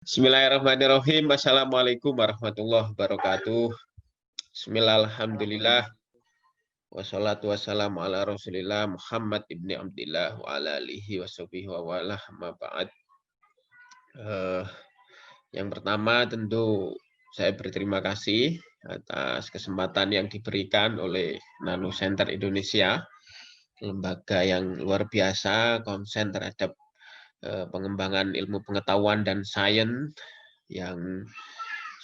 Bismillahirrahmanirrahim. Assalamualaikum warahmatullahi wabarakatuh. Bismillahirrahmanirrahim. Wassalatu wassalamu ala rasulillah Muhammad ibni Abdillah wa ala alihi wa sahbihi wa walah ma ba'd. Yang pertama tentu saya berterima kasih atas kesempatan yang diberikan oleh Nano Center Indonesia, lembaga yang luar biasa konsen terhadap pengembangan ilmu pengetahuan dan sains yang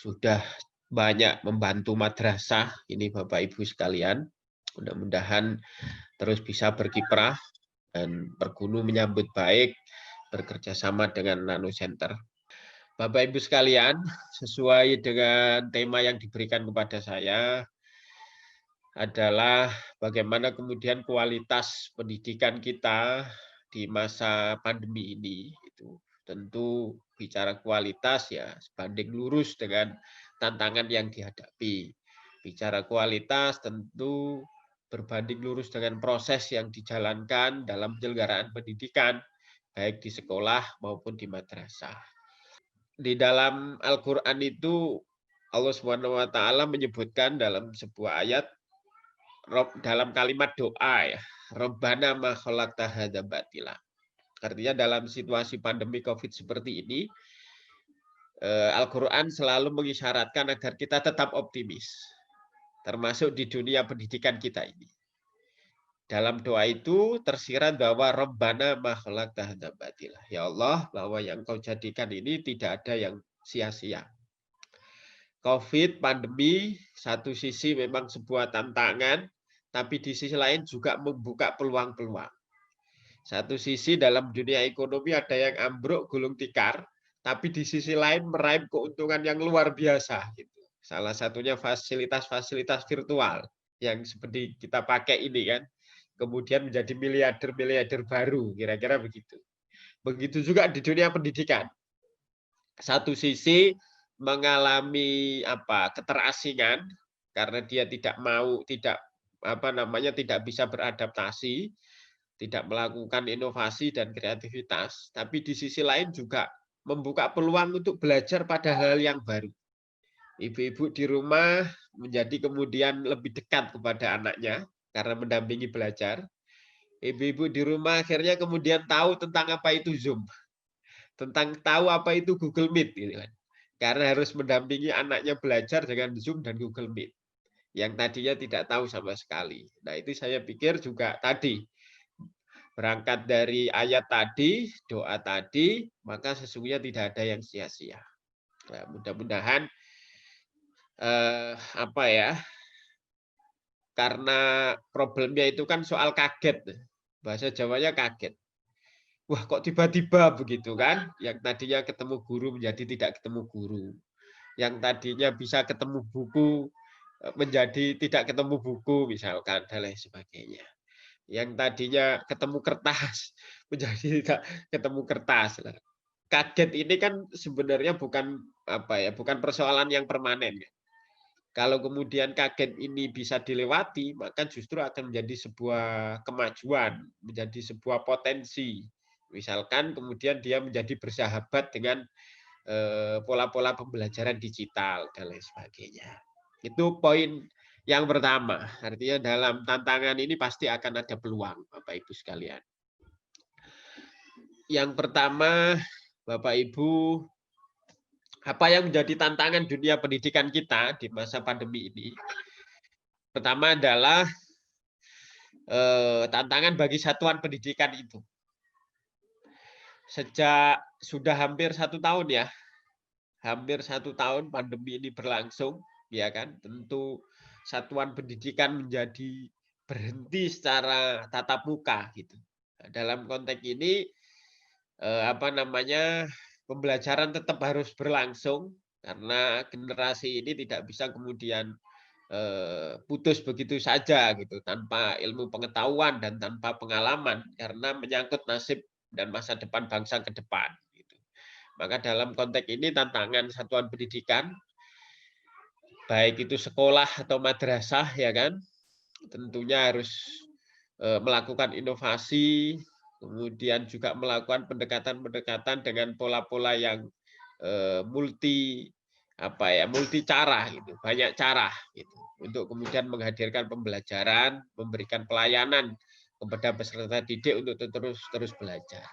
sudah banyak membantu madrasah ini Bapak Ibu sekalian. Mudah-mudahan terus bisa berkiprah dan bergunu menyambut baik bekerja sama dengan Nano Center. Bapak Ibu sekalian, sesuai dengan tema yang diberikan kepada saya adalah bagaimana kemudian kualitas pendidikan kita di masa pandemi ini. Itu tentu bicara kualitas ya sebanding lurus dengan tantangan yang dihadapi. Bicara kualitas tentu berbanding lurus dengan proses yang dijalankan dalam penyelenggaraan pendidikan baik di sekolah maupun di madrasah. Di dalam Al-Qur'an itu Allah Subhanahu wa taala menyebutkan dalam sebuah ayat dalam kalimat doa ya, Rabbana ma khalaqta hadza batila. Artinya dalam situasi pandemi Covid seperti ini, Al-Qur'an selalu mengisyaratkan agar kita tetap optimis, termasuk di dunia pendidikan kita ini. Dalam doa itu tersirat bahwa Rabbana ma khalaqta hadza batila. Ya Allah, bahwa yang Kau jadikan ini tidak ada yang sia-sia. Covid, pandemi, satu sisi memang sebuah tantangan, tapi di sisi lain juga membuka peluang-peluang. Satu sisi dalam dunia ekonomi ada yang ambruk gulung tikar, tapi di sisi lain meraih keuntungan yang luar biasa. Gitu. Salah satunya fasilitas-fasilitas virtual yang seperti kita pakai ini kan, kemudian menjadi miliarder-miliarder baru, kira-kira begitu. Begitu juga di dunia pendidikan. Satu sisi mengalami keterasingan karena dia tidak bisa beradaptasi, tidak melakukan inovasi dan kreativitas, tapi di sisi lain juga membuka peluang untuk belajar pada hal yang baru. Ibu-ibu di rumah menjadi kemudian lebih dekat kepada anaknya karena mendampingi belajar. Ibu-ibu di rumah akhirnya kemudian tahu tentang apa itu Zoom, tentang tahu apa itu Google Meet gitu kan. Karena harus mendampingi anaknya belajar dengan Zoom dan Google Meet yang tadinya tidak tahu sama sekali. Nah, itu saya pikir juga tadi berangkat dari ayat tadi, doa tadi, maka sesungguhnya tidak ada yang sia-sia. Nah, mudah-mudahan karena problemnya itu kan soal kaget, bahasa Jawanya kaget. Wah, kok tiba-tiba begitu kan? Yang tadinya ketemu guru menjadi tidak ketemu guru. Yang tadinya bisa ketemu buku menjadi tidak ketemu buku misalkan dan lain sebagainya. Yang tadinya ketemu kertas menjadi tidak ketemu kertas. Kaget ini kan sebenarnya bukan persoalan yang permanen. Kalau kemudian kaget ini bisa dilewati, maka justru akan menjadi sebuah kemajuan, menjadi sebuah potensi. Misalkan kemudian dia menjadi bersahabat dengan pola-pola pembelajaran digital dan lain sebagainya. Itu poin yang pertama. Artinya dalam tantangan ini pasti akan ada peluang, Bapak Ibu sekalian. Yang pertama, Bapak Ibu, apa yang menjadi tantangan dunia pendidikan kita di masa pandemi ini? Pertama adalah tantangan bagi satuan pendidikan itu. Sejak sudah hampir 1 tahun ya, hampir 1 tahun pandemi ini berlangsung, ya kan? Tentu satuan pendidikan menjadi berhenti secara tatap muka gitu. Nah, dalam konteks ini pembelajaran tetap harus berlangsung karena generasi ini tidak bisa kemudian putus begitu saja gitu tanpa ilmu pengetahuan dan tanpa pengalaman karena menyangkut nasib dan masa depan bangsa ke depan gitu. Maka dalam konteks ini tantangan satuan pendidikan baik itu sekolah atau madrasah ya kan tentunya harus melakukan inovasi kemudian juga melakukan pendekatan-pendekatan dengan pola-pola yang multi multi cara gitu, banyak cara gitu untuk kemudian menghadirkan pembelajaran, memberikan pelayanan kepada peserta didik untuk terus belajar.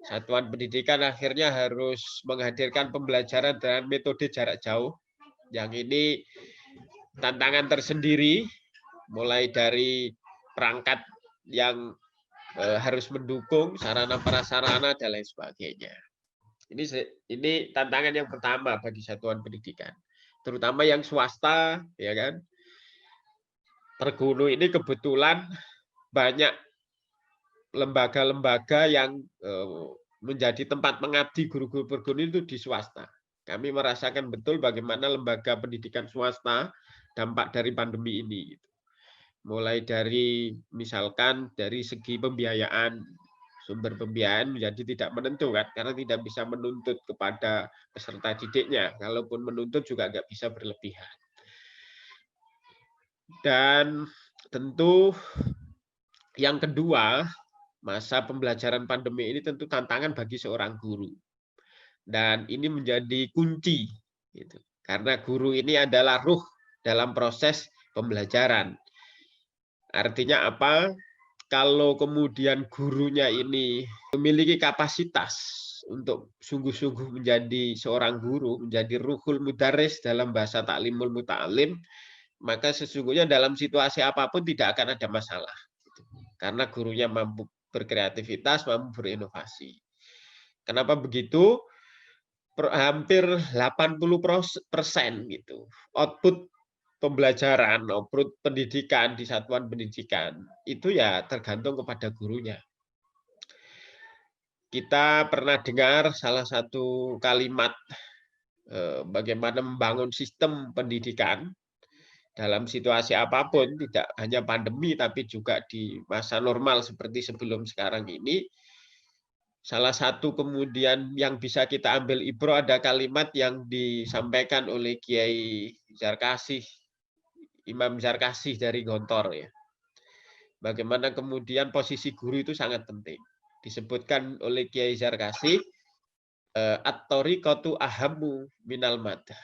Satuan pendidikan akhirnya harus menghadirkan pembelajaran dengan metode jarak jauh. Yang ini tantangan tersendiri, mulai dari perangkat yang harus mendukung sarana prasarana dan lain sebagainya. Ini tantangan yang pertama bagi satuan pendidikan, terutama yang swasta, ya kan. Pergunu ini kebetulan banyak lembaga-lembaga yang menjadi tempat mengabdi guru-guru pergunu itu di swasta. Kami merasakan betul bagaimana lembaga pendidikan swasta dampak dari pandemi ini. Mulai dari misalkan dari segi pembiayaan, sumber pembiayaan menjadi tidak menentu kan, karena tidak bisa menuntut kepada peserta didiknya. Kalaupun menuntut juga nggak bisa berlebihan. Dan tentu yang kedua, masa pembelajaran pandemi ini tentu tantangan bagi seorang guru. Dan ini menjadi kunci, gitu. Karena guru ini adalah ruh dalam proses pembelajaran. Artinya apa? Kalau kemudian gurunya ini memiliki kapasitas untuk sungguh-sungguh menjadi seorang guru, menjadi ruhul mudarris dalam bahasa taklimul muta'alim, maka sesungguhnya dalam situasi apapun tidak akan ada masalah. Karena gurunya mampu berkreativitas, mampu berinovasi. Kenapa begitu? Hampir 80% gitu. Output pembelajaran, output pendidikan di satuan pendidikan itu ya tergantung kepada gurunya. Kita pernah dengar salah satu kalimat bagaimana membangun sistem pendidikan dalam situasi apapun, tidak hanya pandemi tapi juga di masa normal seperti sebelum sekarang ini. Salah satu kemudian yang bisa kita ambil ibro ada kalimat yang disampaikan oleh Kiai Zarkasih, Imam Zarkasih dari Gontor ya. Bagaimana kemudian posisi guru itu sangat penting. Disebutkan oleh Kiai Zarkasih, at-thariqatu ahammu minal madah.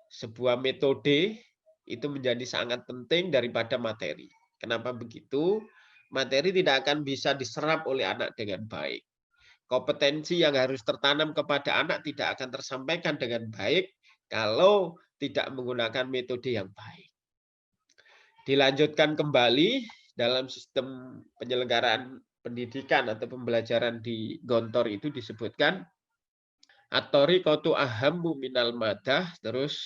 Sebuah metode itu menjadi sangat penting daripada materi. Kenapa begitu? Materi tidak akan bisa diserap oleh anak dengan baik. Kompetensi yang harus tertanam kepada anak tidak akan tersampaikan dengan baik kalau tidak menggunakan metode yang baik. Dilanjutkan kembali dalam sistem penyelenggaraan pendidikan atau pembelajaran di Gontor itu disebutkan at-thariqatu ahammu minal madah, terus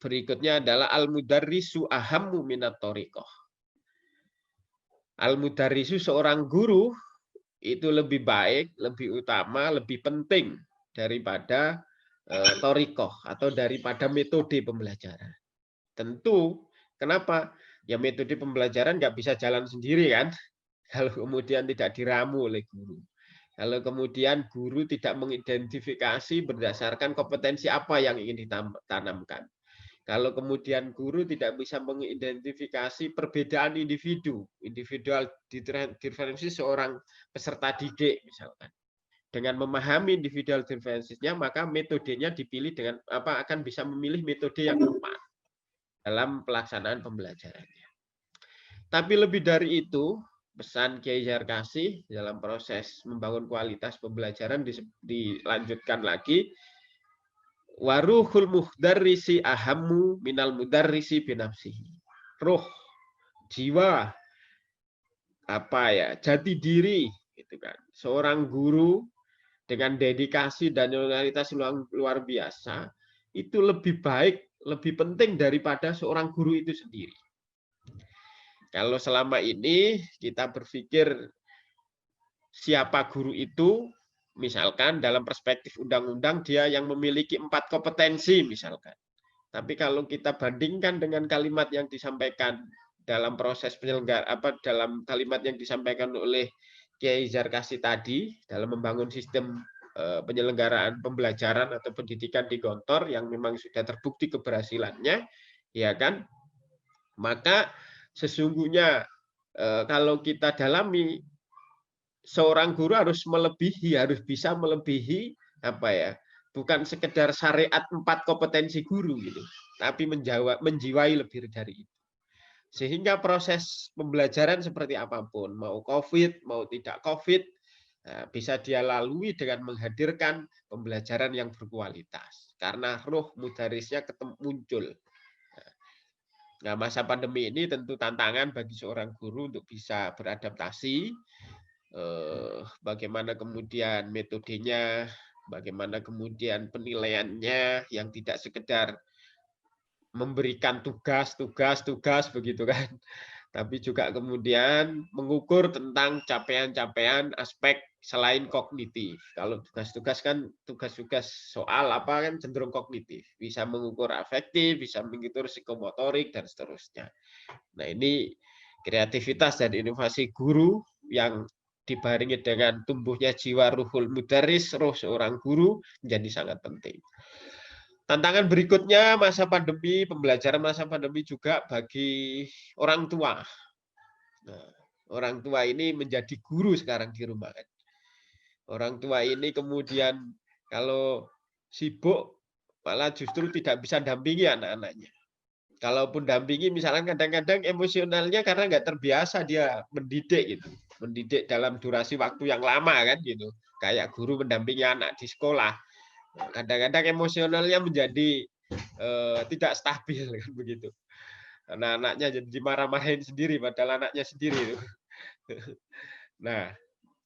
berikutnya adalah al-mudarrisu ahammu minat thariqah. Al-mudarrisu seorang guru itu lebih baik, lebih utama, lebih penting daripada thariqah atau daripada metode pembelajaran. Tentu, kenapa? Ya metode pembelajaran nggak bisa jalan sendiri kan, kalau kemudian tidak diramu oleh guru. Kalau kemudian guru tidak mengidentifikasi berdasarkan kompetensi apa yang ingin ditanamkan. Kalau kemudian guru tidak bisa mengidentifikasi perbedaan individual diferensi seorang peserta didik misalkan. Dengan memahami individual differences-nya, maka metodenya dipilih dengan akan bisa memilih metode yang tepat dalam pelaksanaan pembelajarannya. Tapi lebih dari itu, pesan Kiai Zarkasih dalam proses membangun kualitas pembelajaran dilanjutkan lagi, waruhul muhdarrisi ahammu minal mudarrisi binafsihi. Ruh, jiwa, jati diri, gitu kan. Seorang guru dengan dedikasi dan loyalitas luar biasa itu lebih baik, lebih penting daripada seorang guru itu sendiri. Kalau selama ini kita berpikir siapa guru itu, misalkan dalam perspektif undang-undang dia yang memiliki 4 kompetensi misalkan. Tapi kalau kita bandingkan dengan kalimat yang disampaikan dalam proses dalam kalimat yang disampaikan oleh Kiai Zarkasih tadi dalam membangun sistem penyelenggaraan pembelajaran atau pendidikan di Gontor yang memang sudah terbukti keberhasilannya, ya kan? Maka sesungguhnya kalau kita dalami, seorang guru harus bisa melebihi bukan sekedar syariat 4 kompetensi guru gitu, tapi menjiwai lebih dari itu. Sehingga proses pembelajaran seperti apapun, mau COVID, mau tidak COVID, bisa dia lalui dengan menghadirkan pembelajaran yang berkualitas. Karena roh mudarisnya muncul. Nah, masa pandemi ini tentu tantangan bagi seorang guru untuk bisa beradaptasi, bagaimana kemudian metodenya, bagaimana kemudian penilaiannya yang tidak sekedar memberikan tugas begitu kan, tapi juga kemudian mengukur tentang capaian-capaian aspek selain kognitif. Kalau tugas-tugas kan tugas-tugas soal apa kan cenderung kognitif, bisa mengukur afektif, bisa mengukur psikomotorik dan seterusnya. Nah, ini kreativitas dan inovasi guru yang dibarengi dengan tumbuhnya jiwa ruhul mudaris, roh seorang guru menjadi sangat penting. Tantangan berikutnya masa pandemi, pembelajaran masa pandemi juga bagi orang tua. Nah, orang tua ini menjadi guru sekarang di rumah kan. Orang tua ini kemudian kalau sibuk malah justru tidak bisa dampingi anak-anaknya. Kalaupun dampingi misalnya kadang-kadang emosionalnya karena nggak terbiasa dia mendidik gitu. Mendidik dalam durasi waktu yang lama kan gitu. Kayak guru mendampingi anak di sekolah. Kadang-kadang emosionalnya menjadi tidak stabil kan begitu. Karena anaknya jadi dimarah-marahin sendiri padahal anaknya sendiri. Nah,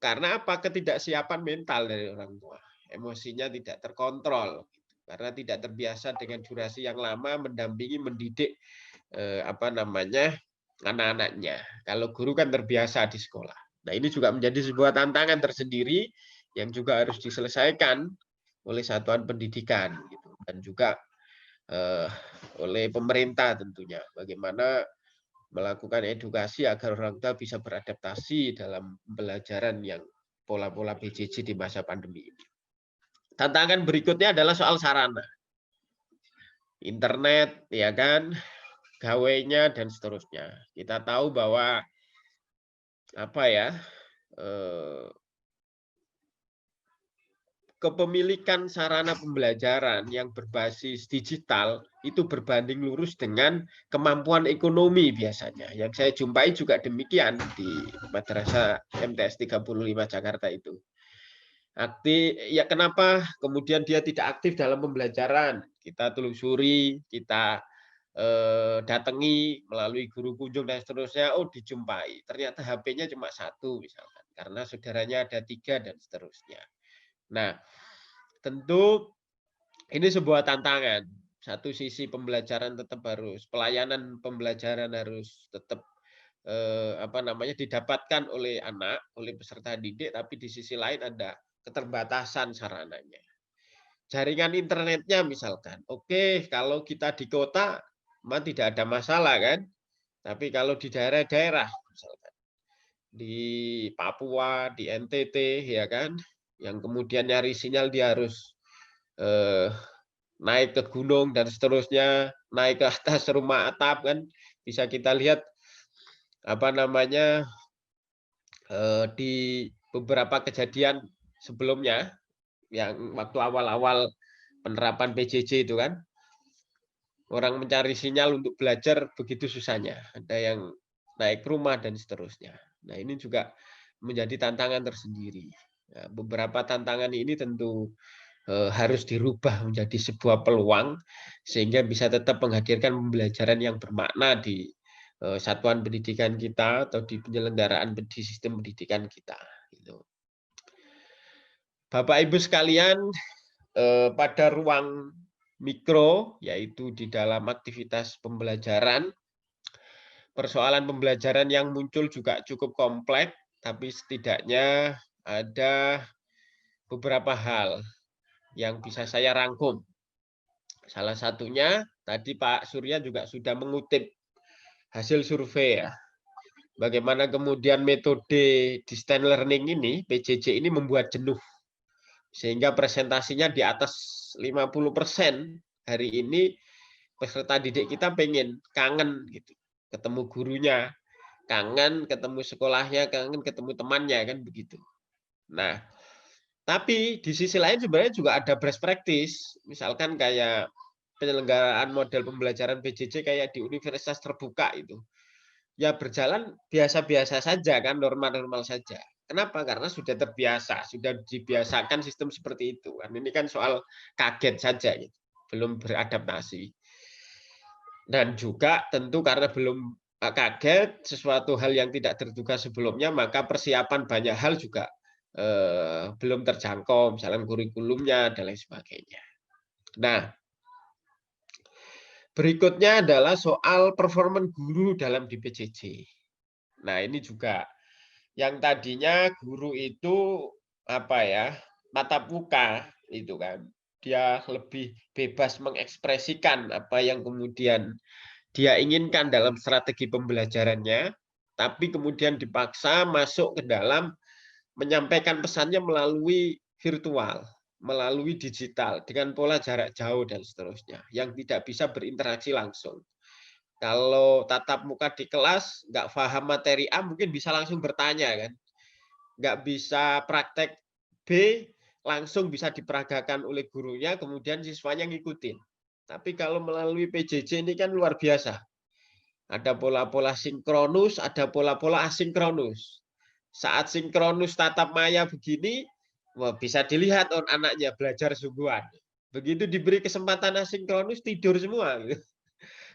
karena apa? Ketidaksiapan mental dari orang tua. Emosinya tidak terkontrol karena tidak terbiasa dengan durasi yang lama mendampingi mendidik anak-anaknya. Kalau guru kan terbiasa di sekolah. Nah, ini juga menjadi sebuah tantangan tersendiri yang juga harus diselesaikan oleh satuan pendidikan gitu. Dan juga oleh pemerintah tentunya. Bagaimana melakukan edukasi agar orang tua bisa beradaptasi dalam pembelajaran yang pola-pola PJJ di masa pandemi ini. Tantangan berikutnya adalah soal sarana. Internet, ya kan, gawainya dan seterusnya. Kita tahu bahwa apa ya, kepemilikan sarana pembelajaran yang berbasis digital itu berbanding lurus dengan kemampuan ekonomi biasanya. Yang saya jumpai juga demikian di Madrasah MTS 35 Jakarta itu. Ya kenapa kemudian dia tidak aktif dalam pembelajaran? Kita telusuri, kita datangi melalui guru kunjung dan seterusnya, oh dijumpai. Ternyata HP-nya cuma 1 misalkan, karena saudaranya ada 3 dan seterusnya. Nah, tentu ini sebuah tantangan. Satu sisi pembelajaran tetap harus, pelayanan pembelajaran harus tetap didapatkan oleh anak, oleh peserta didik, tapi di sisi lain ada keterbatasan sarananya. Jaringan internetnya misalkan, oke, kalau kita di kota memang tidak ada masalah kan, tapi kalau di daerah-daerah misalkan di Papua, di NTT ya kan, yang kemudian nyari sinyal dia harus naik ke gunung dan seterusnya, naik ke atas rumah atap kan, bisa kita lihat di beberapa kejadian sebelumnya yang waktu awal-awal penerapan PJJ itu kan, orang mencari sinyal untuk belajar begitu susahnya. Ada yang naik rumah dan seterusnya. Nah, ini juga menjadi tantangan tersendiri. Nah, beberapa tantangan ini tentu harus dirubah menjadi sebuah peluang sehingga bisa tetap menghadirkan pembelajaran yang bermakna di satuan pendidikan kita atau di penyelenggaraan di sistem pendidikan kita. Gitu. Bapak Ibu sekalian, pada ruang mikro, yaitu di dalam aktivitas pembelajaran, persoalan pembelajaran yang muncul juga cukup kompleks, tapi setidaknya ada beberapa hal yang bisa saya rangkum. Salah satunya, tadi Pak Surya juga sudah mengutip hasil survei ya. Bagaimana kemudian metode distance learning ini, PJJ ini membuat jenuh. Sehingga presentasinya di atas 50% hari ini peserta didik kita kangen gitu, ketemu gurunya, kangen ketemu sekolahnya, kangen ketemu temannya kan begitu. Nah, Tapi di sisi lain sebenarnya juga ada best practice, misalkan kayak penyelenggaraan model pembelajaran PJJ kayak di universitas terbuka itu. Ya berjalan biasa-biasa saja kan, normal-normal saja. Kenapa? Karena sudah terbiasa, sudah dibiasakan sistem seperti itu. Kan ini kan soal kaget saja gitu, belum beradaptasi. Dan juga tentu karena belum kaget sesuatu hal yang tidak terduga sebelumnya, maka persiapan banyak hal juga belum terjangkau, misalnya kurikulumnya dan lain sebagainya. Nah, berikutnya adalah soal performa guru dalam di PJJ. Nah, ini juga yang tadinya guru itu apa ya, tatap muka itu kan, dia lebih bebas mengekspresikan apa yang kemudian dia inginkan dalam strategi pembelajarannya, tapi kemudian dipaksa masuk ke dalam menyampaikan pesannya melalui virtual, melalui digital, dengan pola jarak jauh dan seterusnya, yang tidak bisa berinteraksi langsung. Kalau tatap muka di kelas, nggak paham materi A, mungkin bisa langsung bertanya kan, nggak bisa praktek B, langsung bisa diperagakan oleh gurunya, kemudian siswanya ngikutin. Tapi kalau melalui PJJ ini kan luar biasa. Ada pola-pola sinkronus, ada pola-pola asinkronus. Saat sinkronus tatap maya begini, wah, bisa dilihat anaknya belajar sungguhan. Begitu diberi kesempatan asinkronus, tidur semua. Gitu.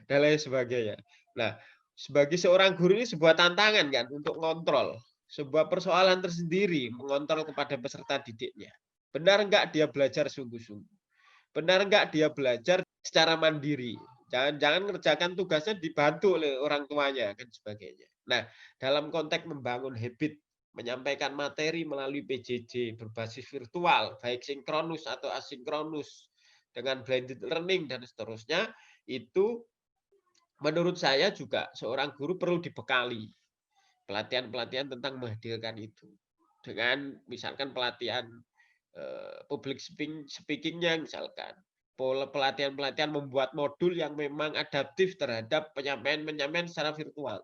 Dan lain sebagainya. Nah, sebagai seorang guru ini sebuah tantangan kan untuk ngontrol. Sebuah persoalan tersendiri mengontrol kepada peserta didiknya. Benar enggak dia belajar sungguh-sungguh? Benar enggak dia belajar secara mandiri? Jangan-jangan ngerjakan tugasnya dibantu oleh orang tuanya dan sebagainya. Nah, dalam konteks membangun habit menyampaikan materi melalui PJJ berbasis virtual, baik sinkronus atau asinkronus dengan blended learning dan seterusnya, itu menurut saya juga seorang guru perlu dibekali pelatihan-pelatihan tentang menghadirkan itu. Dengan misalkan pelatihan public speaking-nya misalkan. Pelatihan-pelatihan membuat modul yang memang adaptif terhadap penyampaian-penyampaian secara virtual.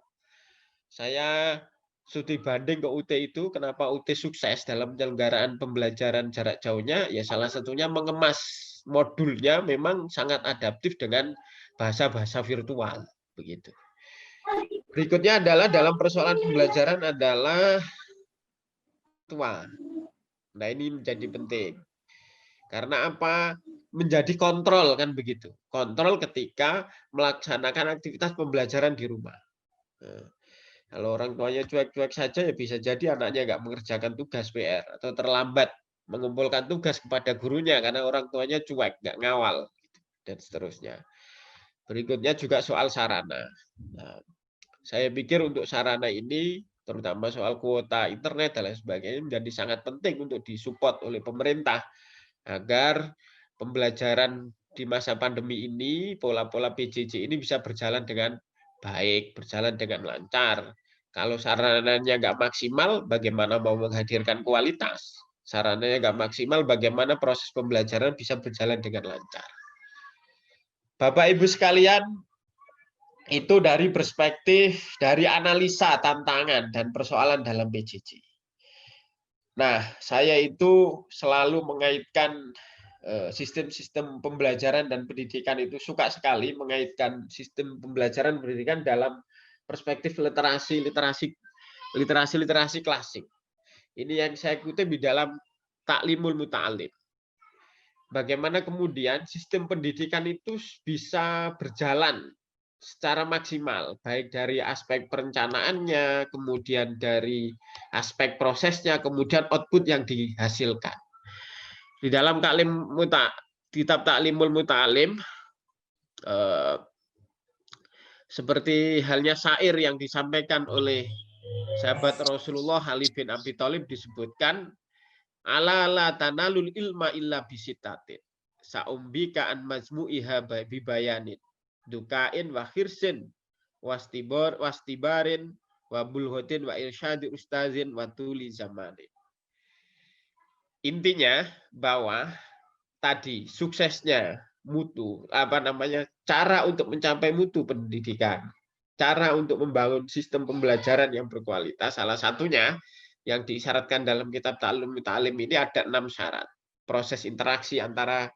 Saya studi banding ke UT itu, kenapa UT sukses dalam penyelenggaraan pembelajaran jarak jauhnya, ya salah satunya mengemas modulnya memang sangat adaptif dengan bahasa-bahasa virtual. Begitu. Berikutnya adalah dalam persoalan pembelajaran adalah tua. Nah, ini menjadi penting. Karena apa? Menjadi kontrol kan begitu. Kontrol ketika melaksanakan aktivitas pembelajaran di rumah. Nah, kalau orang tuanya cuek-cuek saja ya bisa jadi anaknya nggak mengerjakan tugas PR atau terlambat mengumpulkan tugas kepada gurunya karena orang tuanya cuek, nggak ngawal dan seterusnya. Berikutnya juga soal sarana. Nah, saya pikir untuk sarana ini terutama soal kuota internet dan lain sebagainya menjadi sangat penting untuk disupport oleh pemerintah agar pembelajaran di masa pandemi ini, pola-pola PJJ ini bisa berjalan dengan baik, berjalan dengan lancar. Kalau sarananya nggak maksimal, bagaimana mau menghadirkan kualitas? Sarananya nggak maksimal, bagaimana proses pembelajaran bisa berjalan dengan lancar? Bapak Ibu sekalian, itu dari perspektif, dari analisa tantangan dan persoalan dalam PJJ. Nah, saya itu selalu mengaitkan sistem-sistem pembelajaran dan pendidikan itu suka sekali mengaitkan sistem pembelajaran pendidikan dalam perspektif literasi klasik. Ini yang saya kutip di dalam Taklimul Muta'alim. Bagaimana kemudian sistem pendidikan itu bisa berjalan secara maksimal, baik dari aspek perencanaannya, kemudian dari aspek prosesnya, kemudian output yang dihasilkan. Di dalam kitab Taklimul Muta'alim, seperti halnya syair yang disampaikan oleh sahabat Rasulullah Ali bin Abi Thalib disebutkan, ala la tanalul ilma illa bisitatin, saumbika an majmu'iha bibayanin, dukain wa khirsin, wastibarin, wa bulhotin, wa irsyadi ustazin, wa tuli zamanin. Intinya bahwa tadi suksesnya mutu, cara untuk mencapai mutu pendidikan, cara untuk membangun sistem pembelajaran yang berkualitas, salah satunya yang disyaratkan dalam kitab Ta'lim ini ada 6 syarat. Proses interaksi antara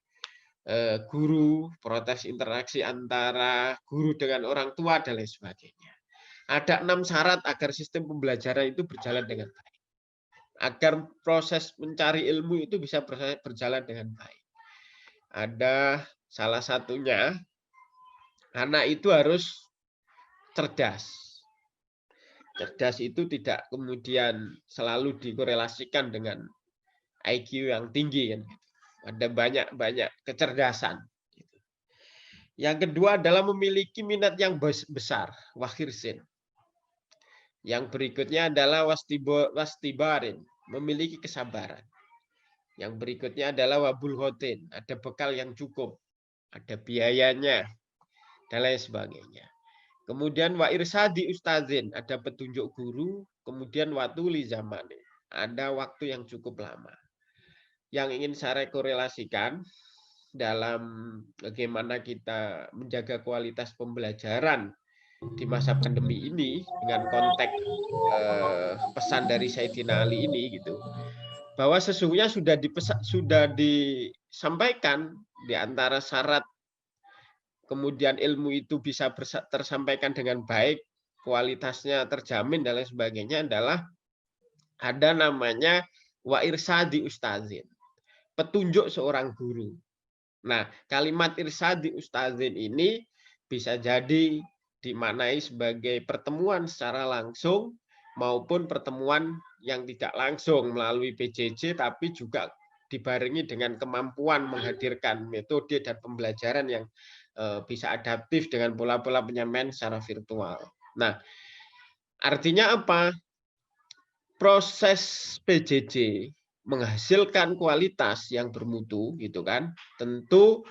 guru, proses interaksi antara guru dengan orang tua, dan lain sebagainya. Ada 6 syarat agar sistem pembelajaran itu berjalan dengan baik. Agar proses mencari ilmu itu bisa berjalan dengan baik. Ada salah satunya, anak itu harus cerdas. Cerdas itu tidak kemudian selalu dikorelasikan dengan IQ yang tinggi, kan? Ada banyak kecerdasan. Yang kedua adalah memiliki minat yang besar, wahirsin. Yang berikutnya adalah wastibarin, memiliki kesabaran. Yang berikutnya adalah wabul hotin, ada bekal yang cukup, ada biayanya, dan lain sebagainya. Kemudian wa irsadi ustazin, ada petunjuk guru. Kemudian watuli zamani, ada waktu yang cukup lama. Yang ingin saya korelasikan dalam bagaimana kita menjaga kualitas pembelajaran di masa pandemi ini dengan konteks pesan dari Sayyidina Ali ini, gitu, bahwa sesungguhnya sudah disampaikan di antara syarat kemudian ilmu itu bisa tersampaikan dengan baik, kualitasnya terjamin dan lain sebagainya, adalah ada namanya wa irsadi ustazin, petunjuk seorang guru. Nah, kalimat irsadi ustazin ini bisa jadi dimaknai sebagai pertemuan secara langsung maupun pertemuan yang tidak langsung melalui PJJ, tapi juga dibarengi dengan kemampuan menghadirkan metode dan pembelajaran yang bisa adaptif dengan pola-pola penyampaian secara virtual. Nah, artinya apa? Proses PJJ menghasilkan kualitas yang bermutu, gitu kan? Tentu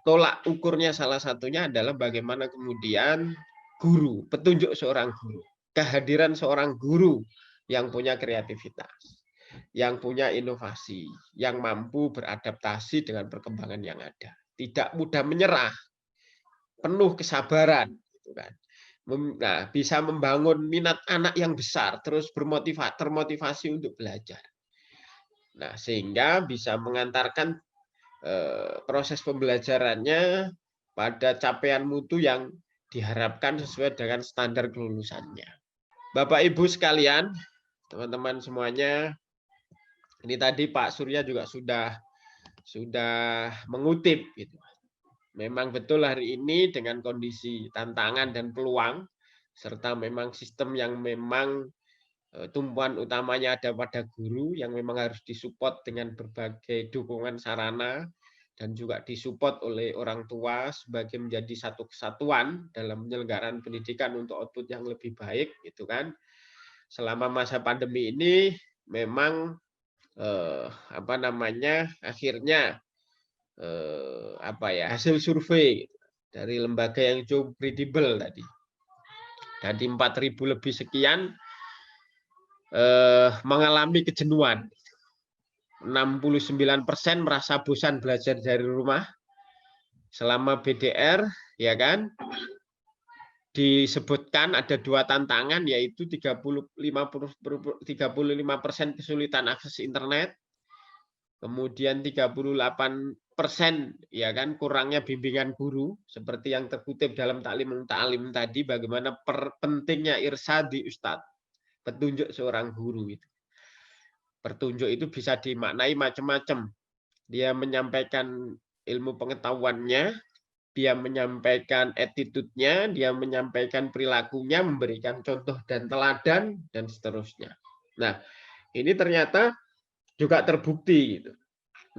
tolak ukurnya salah satunya adalah bagaimana kemudian guru, petunjuk seorang guru, kehadiran seorang guru yang punya kreativitas, yang punya inovasi, yang mampu beradaptasi dengan perkembangan yang ada, tidak mudah menyerah, penuh kesabaran, gitu kan. Nah, bisa membangun minat anak yang besar, terus termotivasi untuk belajar. Nah, sehingga bisa mengantarkan proses pembelajarannya pada capaian mutu yang diharapkan sesuai dengan standar kelulusannya. Bapak Ibu sekalian, teman-teman semuanya, ini tadi Pak Surya juga sudah mengutip, gitu. Memang betul hari ini dengan kondisi tantangan dan peluang, serta memang sistem yang memang tumpuan utamanya ada pada guru yang memang harus disupport dengan berbagai dukungan sarana, dan juga disupport oleh orang tua sebagai menjadi satu kesatuan dalam penyelenggaraan pendidikan untuk output yang lebih baik, gitu kan. Selama masa pandemi ini memang akhirnya hasil survei dari lembaga yang cukup kredibel tadi, dari 4.000 lebih sekian, mengalami kejenuhan. 69% merasa bosan belajar dari rumah selama BDR, ya kan. Disebutkan ada 2 tantangan, yaitu 35% kesulitan akses internet, kemudian 38% ya kan kurangnya bimbingan guru, seperti yang terkutip dalam Ta'lim tadi, bagaimana pentingnya irsadi ustadz, petunjuk seorang guru itu. Petunjuk itu bisa dimaknai macam-macam. Dia menyampaikan ilmu pengetahuannya, dia menyampaikan attitude-nya, dia menyampaikan perilakunya, memberikan contoh dan teladan, dan seterusnya. Nah, ini ternyata juga terbukti, gitu,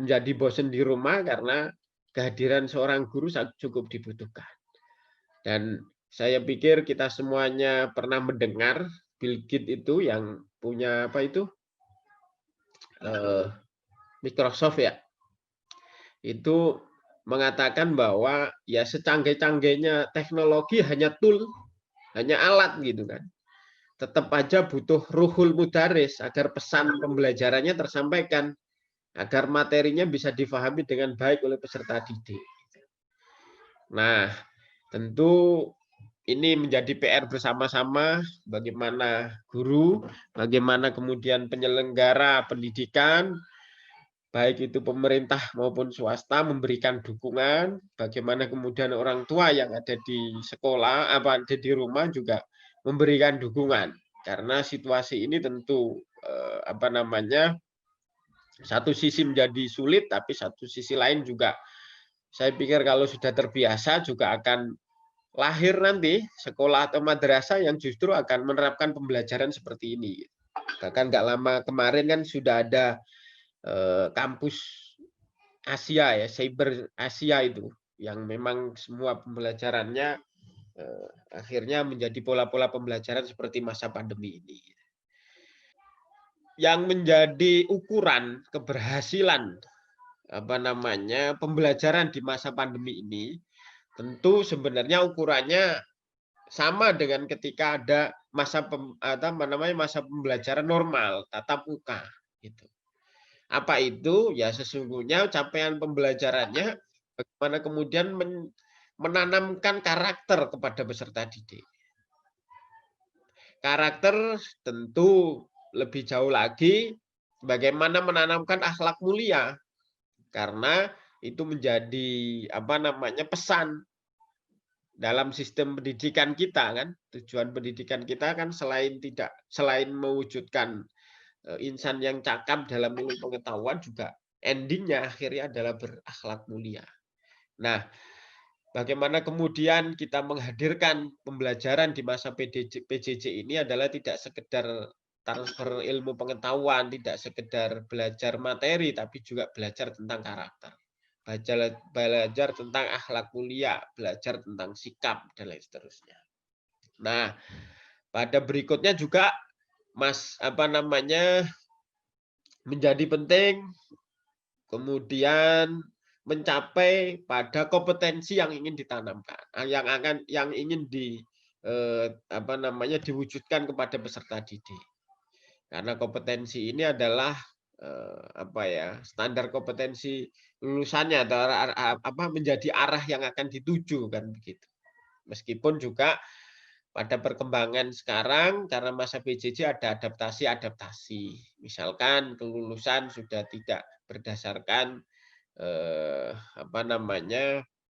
menjadi bosan di rumah karena kehadiran seorang guru cukup dibutuhkan. Dan saya pikir kita semuanya pernah mendengar Bill Gates itu yang punya Microsoft, ya, itu mengatakan bahwa ya secanggih-canggihnya teknologi hanya tool, hanya alat, gitu kan. Tetap aja butuh ruhul mudaris agar pesan pembelajarannya tersampaikan, agar materinya bisa difahami dengan baik oleh peserta didik. Nah, tentu ini menjadi PR bersama-sama, bagaimana guru, bagaimana kemudian penyelenggara pendidikan, baik itu pemerintah maupun swasta memberikan dukungan, bagaimana kemudian orang tua yang ada di sekolah, apa ada di rumah juga memberikan dukungan. Karena situasi ini tentu apa namanya, satu sisi menjadi sulit, tapi satu sisi lain juga saya pikir kalau sudah terbiasa juga akan lahir nanti sekolah atau madrasah yang justru akan menerapkan pembelajaran seperti ini. Bahkan nggak lama kemarin kan sudah ada kampus Asia ya, Cyber Asia itu, yang memang semua pembelajarannya akhirnya menjadi pola-pola pembelajaran seperti masa pandemi ini. Yang menjadi ukuran keberhasilan apa namanya pembelajaran di masa pandemi ini, tentu sebenarnya ukurannya sama dengan ketika ada masa masa pembelajaran normal tatap muka gitu. Apa itu? Ya sesungguhnya capaian pembelajarannya bagaimana kemudian menanamkan karakter kepada peserta didik. Karakter tentu lebih jauh lagi bagaimana menanamkan akhlak mulia, karena itu menjadi apa namanya pesan dalam sistem pendidikan kita kan. Tujuan pendidikan kita kan selain mewujudkan insan yang cakap dalam ilmu pengetahuan, juga endingnya akhirnya adalah berakhlak mulia. Nah, bagaimana kemudian kita menghadirkan pembelajaran di masa PJJ ini adalah tidak sekedar transfer ilmu pengetahuan, tidak sekedar belajar materi, tapi juga belajar tentang karakter. Belajar tentang akhlak mulia, belajar tentang sikap, dan lain seterusnya. Nah, pada berikutnya juga menjadi penting kemudian mencapai pada kompetensi yang ingin ditanamkan, yang ingin diwujudkan kepada peserta didik. Karena kompetensi ini adalah standar kompetensi lulusannya atau menjadi arah yang akan dituju kan begitu. Meskipun juga pada perkembangan sekarang karena masa PJJ ada adaptasi. Misalkan kelulusan sudah tidak berdasarkan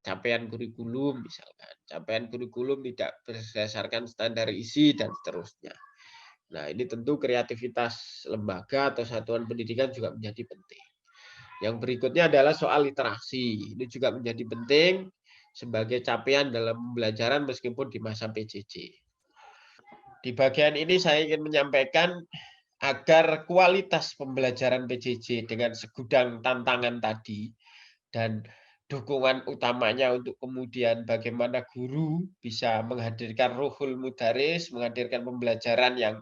capaian kurikulum misalkan. Capaian kurikulum tidak berdasarkan standar isi dan seterusnya. Nah, ini tentu kreativitas lembaga atau satuan pendidikan juga menjadi penting. Yang berikutnya adalah soal literasi. Ini juga menjadi penting sebagai capaian dalam pembelajaran meskipun di masa PJJ. Di bagian ini saya ingin menyampaikan agar kualitas pembelajaran PJJ dengan segudang tantangan tadi dan dukungan utamanya untuk kemudian bagaimana guru bisa menghadirkan ruhul mudaris, menghadirkan pembelajaran yang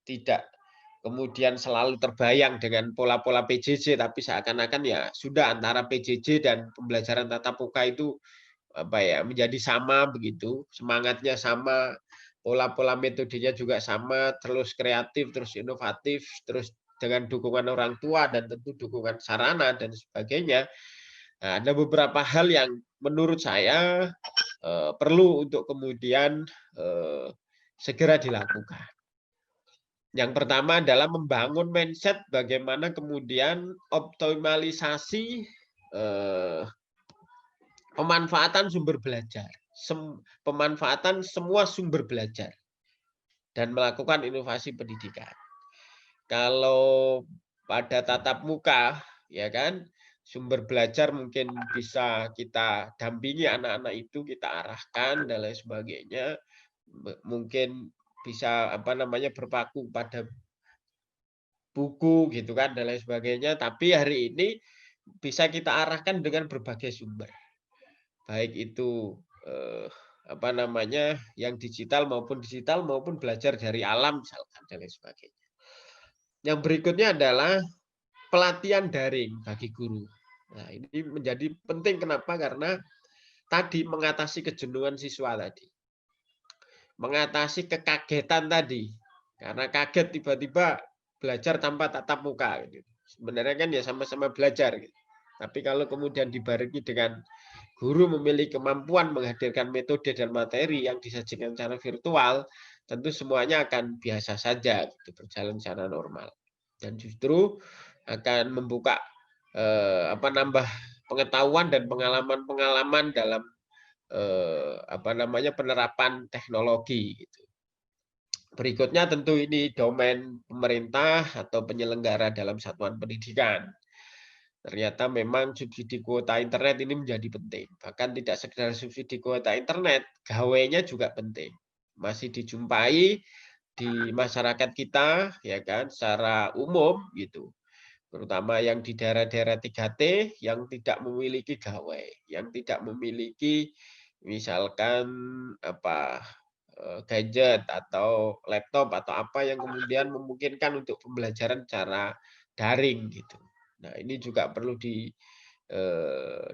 tidak kemudian selalu terbayang dengan pola-pola PJJ, tapi seakan-akan ya sudah antara PJJ dan pembelajaran tatap muka itu menjadi sama begitu, semangatnya sama, pola-pola metodenya juga sama, terus kreatif, terus inovatif, terus dengan dukungan orang tua dan tentu dukungan sarana dan sebagainya. Nah, ada beberapa hal yang menurut saya perlu untuk kemudian segera dilakukan. Yang pertama adalah membangun mindset bagaimana kemudian optimalisasi pemanfaatan sumber belajar, pemanfaatan semua sumber belajar, dan melakukan inovasi pendidikan. Kalau pada tatap muka, ya kan, sumber belajar mungkin bisa kita dampingi anak-anak itu, kita arahkan dan lain sebagainya. Mungkin bisa berpaku pada buku gitu kan dan lain sebagainya. Tapi hari ini bisa kita arahkan dengan berbagai sumber. Baik itu yang digital maupun belajar dari alam misalkan dan lain sebagainya. Yang berikutnya adalah pelatihan daring bagi guru. Nah, ini menjadi penting kenapa? Karena tadi mengatasi kejenuhan siswa tadi. Mengatasi kekagetan tadi. Karena kaget tiba-tiba belajar tanpa tatap muka gitu. Sebenarnya kan ya sama-sama belajar gitu. Tapi kalau kemudian dibarengi dengan guru memiliki kemampuan menghadirkan metode dan materi yang disajikan secara virtual, tentu semuanya akan biasa saja, gitu, berjalan secara normal. Dan justru akan membuka nambah pengetahuan dan pengalaman-pengalaman dalam penerapan teknologi. Gitu. Berikutnya tentu ini domain pemerintah atau penyelenggara dalam satuan pendidikan. Ternyata memang subsidi kuota internet ini menjadi penting. Bahkan tidak sekedar subsidi kuota internet, gawainya juga penting. Masih dijumpai di masyarakat kita, ya kan, secara umum gitu. Terutama yang di daerah-daerah 3T yang tidak memiliki gawai, yang tidak memiliki misalkan gadget atau laptop atau apa yang kemudian memungkinkan untuk pembelajaran secara daring gitu. Nah, ini juga perlu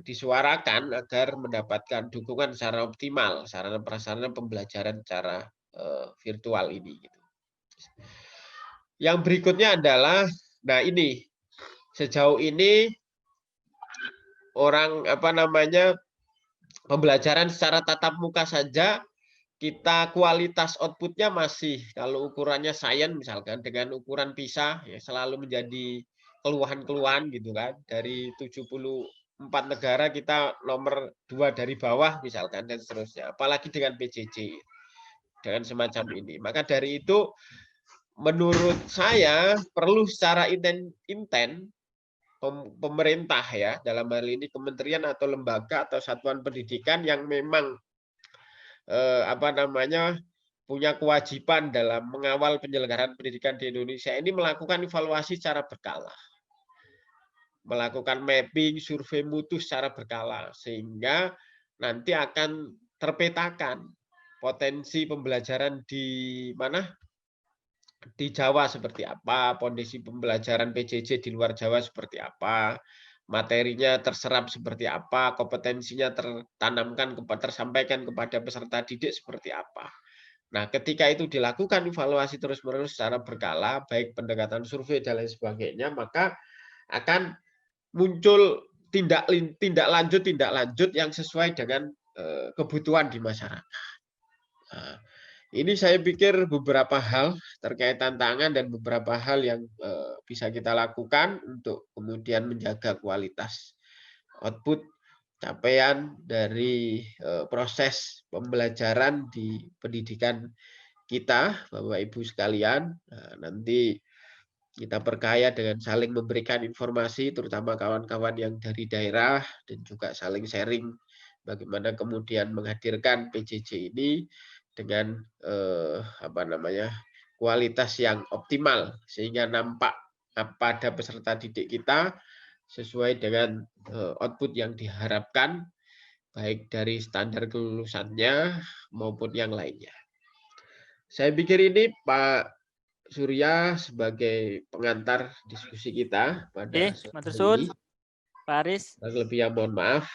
disuarakan agar mendapatkan dukungan secara optimal sarana prasarana pembelajaran secara virtual ini gitu. Yang berikutnya adalah ini sejauh ini pembelajaran secara tatap muka saja kita kualitas output-nya masih kalau ukurannya sains misalkan dengan ukuran PISA ya selalu menjadi keluhan-keluhan gitu kan. Dari 74 negara kita nomor 2 dari bawah misalkan dan seterusnya. Apalagi dengan PJJ. Dengan semacam ini. Maka dari itu menurut saya perlu secara inten pemerintah ya dalam hal ini kementerian atau lembaga atau satuan pendidikan yang memang punya kewajiban dalam mengawal penyelenggaraan pendidikan di Indonesia ini melakukan evaluasi secara berkala. Melakukan mapping, survei mutu secara berkala. Sehingga nanti akan terpetakan potensi pembelajaran di mana? Di Jawa seperti apa, kondisi pembelajaran PJJ di luar Jawa seperti apa, materinya terserap seperti apa, kompetensinya tersampaikan kepada peserta didik seperti apa. Nah, ketika itu dilakukan evaluasi terus-menerus secara berkala, baik pendekatan survei dan lain sebagainya, maka akan muncul tindak lanjut yang sesuai dengan kebutuhan di masyarakat. Nah, ini saya pikir beberapa hal terkait tantangan dan beberapa hal yang bisa kita lakukan untuk kemudian menjaga kualitas output capaian dari proses pembelajaran di pendidikan kita, Bapak Ibu sekalian. Nah, nanti kita perkaya dengan saling memberikan informasi, terutama kawan-kawan yang dari daerah dan juga saling sharing bagaimana kemudian menghadirkan PJJ ini dengan kualitas yang optimal sehingga nampak pada peserta didik kita sesuai dengan output yang diharapkan baik dari standar kelulusannya maupun yang lainnya. Saya pikir ini Pak Surya sebagai pengantar diskusi kita pada sore hari ini. Pak Aris. Lebih mohon maaf.